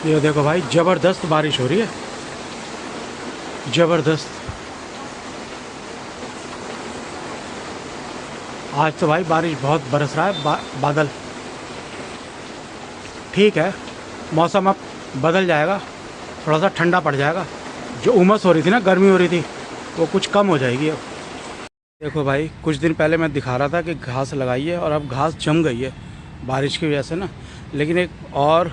ये देखो भाई, ज़बरदस्त बारिश हो रही है, ज़बरदस्त। आज तो भाई बारिश बहुत बरस रहा है, बादल। ठीक है, मौसम अब बदल जाएगा, थोड़ा सा ठंडा पड़ जाएगा। जो उमस हो रही थी ना, गर्मी हो रही थी, वो कुछ कम हो जाएगी अब। देखो भाई, कुछ दिन पहले मैं दिखा रहा था कि घास लगाई है और अब घास जम गई है बारिश की वजह से ना। लेकिन एक और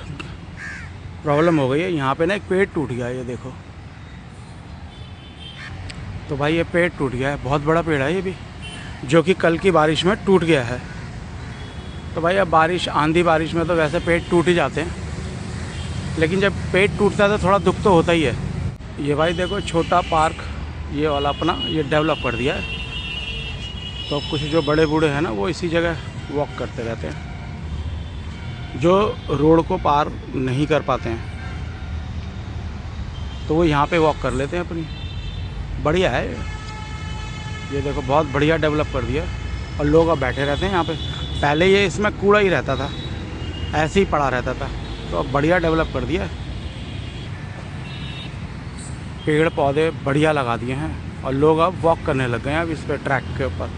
प्रॉब्लम हो गई है, यहाँ पे ना एक पेड़ टूट गया है, ये देखो। तो भाई ये पेड़ टूट गया है, बहुत बड़ा पेड़ है ये भी, जो कि कल की बारिश में टूट गया है। तो भाई अब बारिश, आंधी बारिश में तो वैसे पेड़ टूट ही जाते हैं, लेकिन जब पेड़ टूटता है तो थोड़ा दुख तो होता ही है। ये भाई देखो, छोटा पार्क ये वाला अपना ये डेवलप कर दिया है, तो कुछ जो बड़े बूढ़े हैं ना, वो इसी जगह वॉक करते रहते हैं, जो रोड को पार नहीं कर पाते हैं तो वो यहाँ पे वॉक कर लेते हैं अपनी। बढ़िया है ये देखो, बहुत बढ़िया डेवलप कर दिया और लोग अब बैठे रहते हैं यहाँ पे। पहले ये इसमें कूड़ा ही रहता था, ऐसे ही पड़ा रहता था, तो अब बढ़िया डेवलप कर दिया। पेड़ पौधे बढ़िया लगा दिए हैं और लोग अब वॉक करने लग गए हैं अब इस पे, ट्रैक के ऊपर।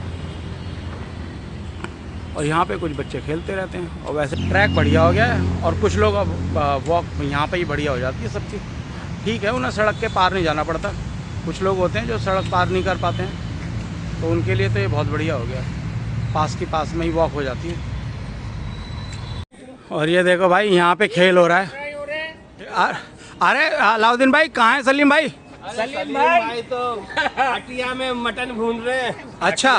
और यहाँ पे कुछ बच्चे खेलते रहते हैं, और वैसे ट्रैक बढ़िया हो गया है और कुछ लोग अब वॉक यहाँ पे ही बढ़िया हो जाती है सब चीज़। ठीक है, उन्हें सड़क के पार नहीं जाना पड़ता। कुछ लोग होते हैं जो सड़क पार नहीं कर पाते हैं, तो उनके लिए तो ये बहुत बढ़िया हो गया, पास की पास में ही वॉक हो जाती है। और ये देखो भाई, यहाँ पे खेल हो रहा है। अरे अलाउद्दीन भाई कहाँ है? सलीम भाई? सलीम भाई तो हटिया में मटन भून रहे हैं। अच्छा,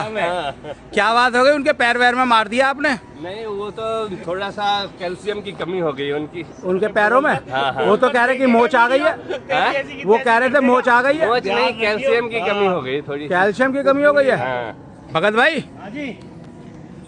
क्या बात हो गई? उनके पैर वैर में मार दिया आपने? नहीं, वो तो थोड़ा सा कैल्शियम की कमी हो गई उनकी, उनके पैरों में। हाँ। वो तो कह रहे कि मोच आ गई है। वो कह रहे थे मोच आ गई है। मोच नहीं, कैल्शियम की कमी हो गई थोड़ी। कैल्शियम की कमी हो गई है। भगत भाई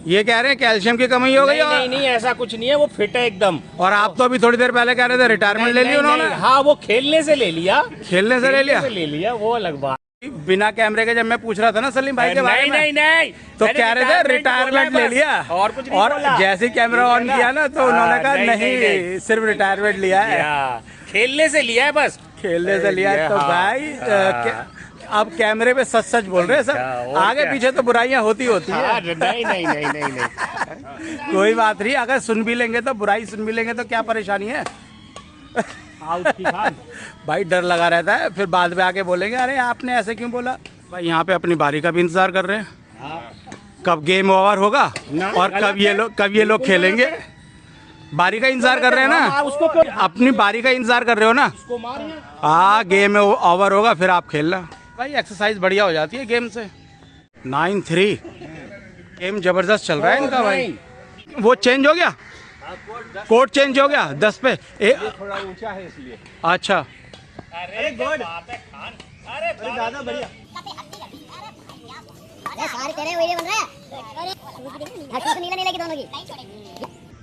ये कह रहे हैं कैल्शियम की कमी हो गई है। नहीं नहीं, ऐसा कुछ नहीं है, वो फिट है एकदम। और आप तो अभी थोड़ी देर पहले कह रहे थे रिटायरमेंट ले ली उन्होंने। हाँ, वो खेलने से ले लिया। खेलने से ले लिया, वो अलग बात। बिना कैमरे के जब मैं पूछ रहा था ना सलीम भाई के बारे में, नहीं, तो कह रहे थे रिटायरमेंट ले लिया, और कुछ नहीं और बोला। जैसे ही कैमरा ऑन किया ना, तो उन्होंने कहा नहीं, सिर्फ रिटायरमेंट लिया है, खेलने से लिया है बस। खेलने से लिया है। तो भाई अब कैमरे पे सच सच बोल रहे हैं सब, आगे पीछे तो बुराइयां होती है। नहीं। कोई बात नहीं, अगर सुन भी लेंगे तो, बुराई सुन भी लेंगे तो क्या परेशानी है। भाई डर लगा रहता है, फिर बाद में आके बोलेंगे अरे आपने ऐसे क्यों बोला। भाई यहाँ पे अपनी बारी का भी इंतजार कर रहे हैं, कब गेम ओवर होगा और कब ये लोग खेलेंगे। बारी का इंतजार कर रहे हैं ना, अपनी बारी का इंतजार कर रहे हो ना। हाँ, गेम ओवर होगा फिर आप खेलना। भाई एक्सरसाइज बढ़िया हो जाती है गेम से। 9-3 गेम जबरदस्त चल रहा है इनका भाई। वो चेंज हो गया, कोड चेंज हो गया 10 पे। थोड़ा ऊंचा है इसलिए। अच्छा, अरे गुड, अरे ज्यादा बढ़िया। सारे तेरे वीडियो बन रहा है, नीला नीला की दोनों की।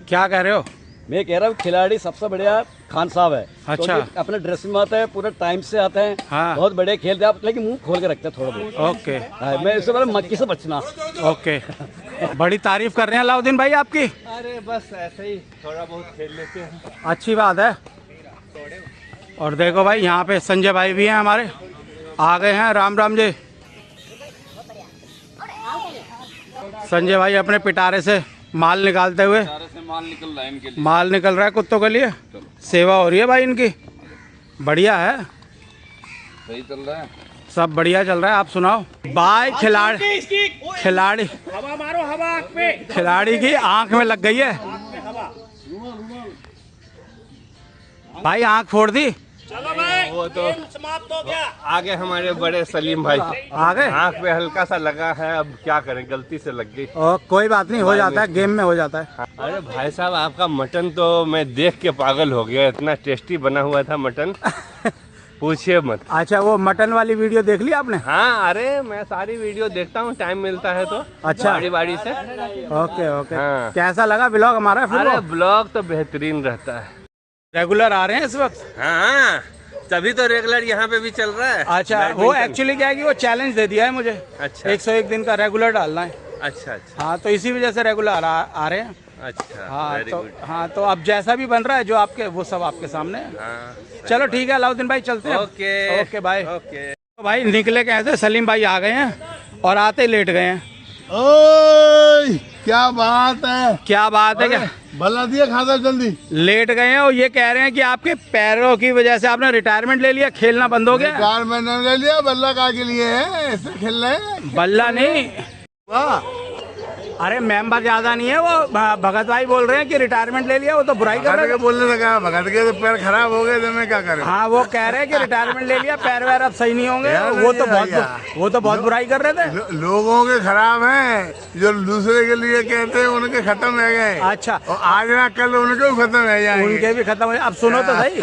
क्या कह रहे हो? मैं कह रहा हूँ खिलाड़ी सबसे बढ़िया खान साहब है। अच्छा, तो अपने ड्रेसिंग में आते हैं, पूरे टाइम से आते हैं। हाँ। बहुत बढ़िया खेलते हैं आप, लेकिन मुंह खोल के रखते हैं थोड़ा बहुत। ओके। हाँ, मैं इससे पहले मक्की से बचना। ओके, बड़ी तारीफ कर रहे हैं अलाउद्दीन भाई आपकी। अरे बस ऐसे ही थोड़ा बहुत खेल लेते हैं। अच्छी बात है। और देखो भाई, यहाँ पे संजय भाई भी हैं हमारे, आ गए हैं। राम राम जी। संजय भाई अपने पिटारे से माल निकालते हुए, माल निकल रहा है कुत्तों के लिए। सेवा हो रही है भाई इनकी, बढ़िया है, सही चल रहा है, सब बढ़िया चल रहा है। आप सुनाओ भाई। खिलाड़ी हवा मारो, हवा आँख पे। खिलाड़ी की आंख में लग गई है भाई, आंख फोड़ दी। चलो भाई, वो तो गेम समाप्त हो गया। आगे हमारे बड़े सलीम भाई आ गए। आँख पे हल्का सा लगा है, अब क्या करें, गलती से लग गई। और कोई बात नहीं, हो जाता है, गेम में हो जाता है। अरे भाई साहब, आपका मटन तो मैं देख के पागल हो गया, इतना टेस्टी बना हुआ था मटन, पूछिए मत। अच्छा, वो मटन वाली वीडियो देख ली आपने? हाँ, अरे मैं सारी वीडियो देखता हूँ, टाइम मिलता है तो। अच्छा, बारी बारी से। Okay okay. हाँ। कैसा लगा ब्लॉग हमारा? फिर अरे ब्लॉग तो बेहतरीन रहता है। रेगुलर आ रहे हैं इस वक्त? हाँ, तभी तो रेगुलर यहाँ पे भी चल रहा है। अच्छा, वो एक्चुअली क्या है कि वो चैलेंज दे दिया है मुझे। अच्छा। 101 दिन का रेगुलर डालना है। अच्छा। हाँ, तो इसी वजह से रेगुलर आ रहे हैं। अच्छा हाँ very तो good. हाँ तो अब जैसा भी बन रहा है जो आपके वो सब आपके सामने है। हाँ, चलो ठीक है अलाउद्दीन भाई चलते हैं। Okay okay bye. ओके। तो भाई निकले कैसे, सलीम भाई आ गए हैं और आते ही लेट गए हैं। ओए क्या बात है, क्या बात है, क्या भला दिया खाता जल्दी। लेट गए हैं और ये कह रहे हैं कि आपके पैरों की वजह से आपने रिटायरमेंट ले लिया, खेलना बंद हो गया। 4 महीने ले लिया, बल्ला का के लिए है, ऐसे खेल रहे हैं। बल्ला नहीं, वाह, अरे मेंबर ज्यादा नहीं है, वो भगत भाई बोल रहे हैं कि रिटायरमेंट ले लिया, वो तो बुराई कर भगत रहे के हैं। बोलने लगा, भगत के तो पैर खराब हो गए, तो मैं क्या करूं। हाँ वो कह रहे हैं कि रिटायरमेंट ले लिया, पैर वैर अब सही नहीं होंगे। यार वो तो नहीं भैया। वो तो बहुत बुराई कर रहे थे। लोगों के खराब हैं, जो दूसरे के लिए कहते हैं उनके खत्म हो गए। अच्छा और आज ना कल उनके भी खत्म हो जाएंगे। उनके भी खत्म हो। अब सुनो तो सही,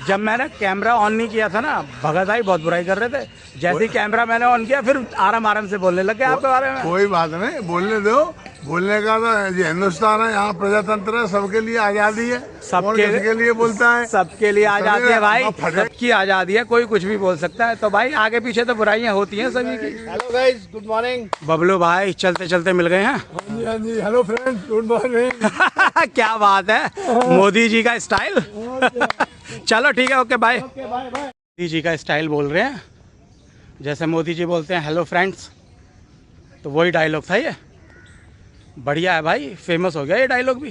जब मैंने कैमरा ऑन नहीं किया था ना, भगत भाई बहुत बुराई कर रहे थे। जैसे ही कैमरा मैंने ऑन किया फिर आराम आराम से बोलने लगे आपके बारे में। कोई बात नहीं, बोलने दो। बोलने का तो ये हिंदुस्तान है, यहाँ प्रजातंत्र है, सबके लिए आजादी है। कौन किसके लिए बोलता है? सबके लिए आजादी है भाई, फटे। सबकी आजादी है, कोई कुछ भी बोल सकता है। तो भाई आगे पीछे तो बुराइयां होती हैं सभी की। Hello guys, good morning. Bablu भाई चलते चलते मिल गए हैं। हाँ जी, हेलो फ्रेंड्स, गुड मॉर्निंग। क्या बात है, मोदी जी का स्टाइल। चलो ठीक है, ओके बाय। मोदी जी का स्टाइल बोल रहे हैं, जैसे मोदी जी बोलते हैं हेलो फ्रेंड्स, तो वही डायलॉग था ये। बढ़िया है भाई, फेमस हो गया ये डायलॉग भी।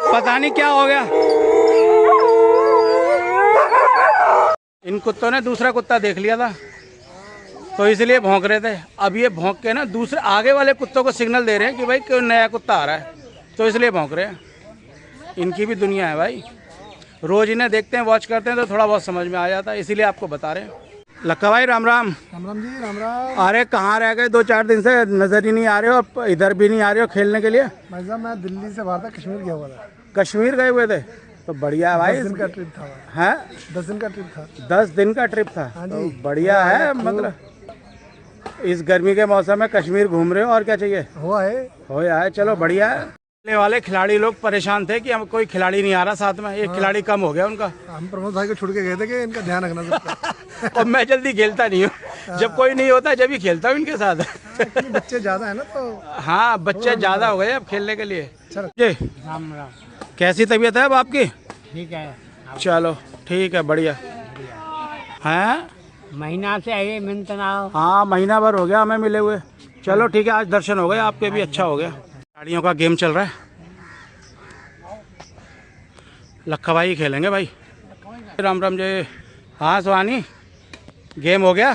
पता नहीं क्या हो गया, इन कुत्तों ने दूसरा कुत्ता देख लिया था तो इसलिए भौंक रहे थे। अब ये भौंक के ना दूसरे आगे वाले कुत्तों को सिग्नल दे रहे हैं कि भाई कोई नया कुत्ता आ रहा है, तो इसलिए भौंक रहे हैं। इनकी भी दुनिया है भाई, रोज इन्हें देखते हैं, वॉच करते हैं तो थोड़ा बहुत समझ में आ जाता है, इसीलिए आपको बता रहे हैं। लक्का भाई राम राम। राम राम जी, राम राम। अरे कहाँ रह गए, 2-4 दिन से नजर ही नहीं आ रहे हो, और इधर भी नहीं आ रहे हो खेलने के लिए। भाई साहब, मैं दिल्ली से बाहर था, कश्मीर गया हुआ था। कश्मीर गए हुए थे, तो बढ़िया है भाई। 10 दिन का ट्रिप था। है 10 दिन का ट्रिप था। 10 दिन का ट्रिप था, हाँ तो जी। बढ़िया है। मतलब इस गर्मी के मौसम में कश्मीर घूम रहे हो, और क्या चाहिए। हुआ है। हो यार, चलो बढ़िया है। खेलने वाले खिलाड़ी लोग परेशान थे कि हम कोई खिलाड़ी नहीं आ रहा साथ में, एक खिलाड़ी कम हो गया उनका। हम प्रमोद भाई को छोड़ के गए थे कि इनका ध्यान रखना सबका। और मैं जल्दी खेलता नहीं हूँ, जब कोई नहीं होता जब ही खेलता हूँ इनके साथ। एक्चुअली बच्चे ज्यादा है ना, तो हाँ बच्चे ज्यादा हो गए अब खेलने के लिए। चलो। जी राम राम। कैसी तबीयत है अब आपकी? ठीक है, चलो ठीक है, बढ़िया है। महीना से आइए मिलते ना हो। हाँ महीना भर हो गया हमें मिले हुए। चलो ठीक है, आज दर्शन हो गए आपके भी, अच्छा हो गया। गाड़ियों का गेम चल रहा है, लक्का भाई खेलेंगे भाई। राम राम जी। हाँ सुहानी, गेम हो गया?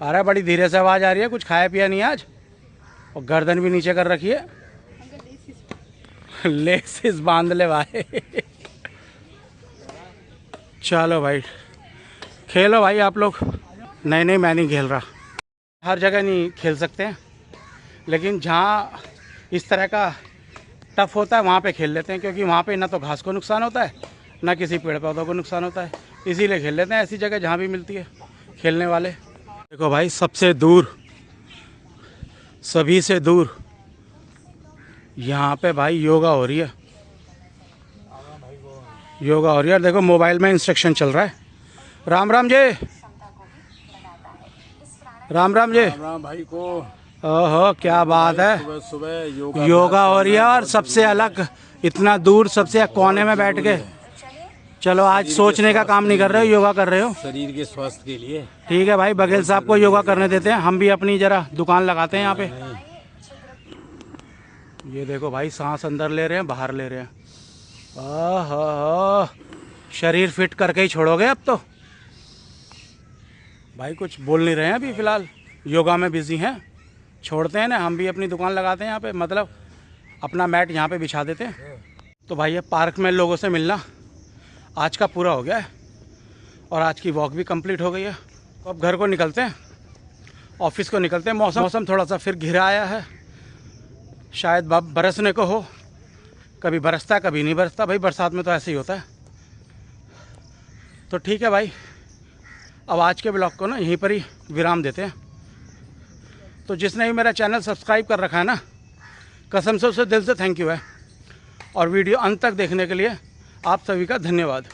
अरे बड़ी धीरे से आवाज़ आ रही है, कुछ खाया पिया नहीं आज, और गर्दन भी नीचे कर रखी है। लेसिस बांध ले भाई। चलो भाई खेलो भाई आप लोग। नहीं नहीं मैं नहीं खेल रहा, हर जगह नहीं खेल सकते हैं, लेकिन जहाँ इस तरह का टफ होता है वहाँ पे खेल लेते हैं, क्योंकि वहाँ पे ना तो घास को नुकसान होता है ना किसी पेड़ पौधों को नुकसान होता है, इसीलिए खेल लेते हैं ऐसी जगह जहाँ भी मिलती है खेलने वाले। देखो भाई, सबसे दूर, सभी से दूर यहाँ पे भाई योगा हो रही है, योगा हो रही है। देखो मोबाइल में इंस्ट्रक्शन चल रहा है। राम राम जी। राम राम जी। राम भाई को ओहो क्या बात है, सुबह सुबह योगा हो रही है, और सबसे अलग इतना दूर सबसे कोने में बैठ के। चलो आज सोचने का काम नहीं कर रहे हो, योगा कर रहे हो। शरीर के स्वास्थ्य के लिए। ठीक है भाई, बघेल साहब को योगा करने देते हैं, हम भी अपनी जरा दुकान लगाते हैं यहाँ पे। ये देखो भाई, सांस अंदर ले रहे हैं बाहर ले रहे हैं। ओहो, शरीर फिट करके ही छोड़ोगे अब तो। भाई कुछ बोल नहीं रहे हैं अभी फ़िलहाल, योगा में बिजी हैं, छोड़ते हैं ना, हम भी अपनी दुकान लगाते हैं यहाँ पे, मतलब अपना मैट यहाँ पे बिछा देते हैं। तो भाई ये पार्क में लोगों से मिलना आज का पूरा हो गया है, और आज की वॉक भी कंप्लीट हो गई है। तो अब घर को निकलते हैं, ऑफिस को निकलते हैं। मौसम थोड़ा सा फिर घिरा आया है, शायद बरसने को हो, कभी बरसता कभी नहीं बरसता। भाई बरसात में तो ऐसे ही होता है। तो ठीक है भाई, अब आज के ब्लॉग को ना यहीं पर ही विराम देते हैं। तो जिसने भी मेरा चैनल सब्सक्राइब कर रखा है ना, कसम से उससे दिल से थैंक यू है, और वीडियो अंत तक देखने के लिए आप सभी का धन्यवाद।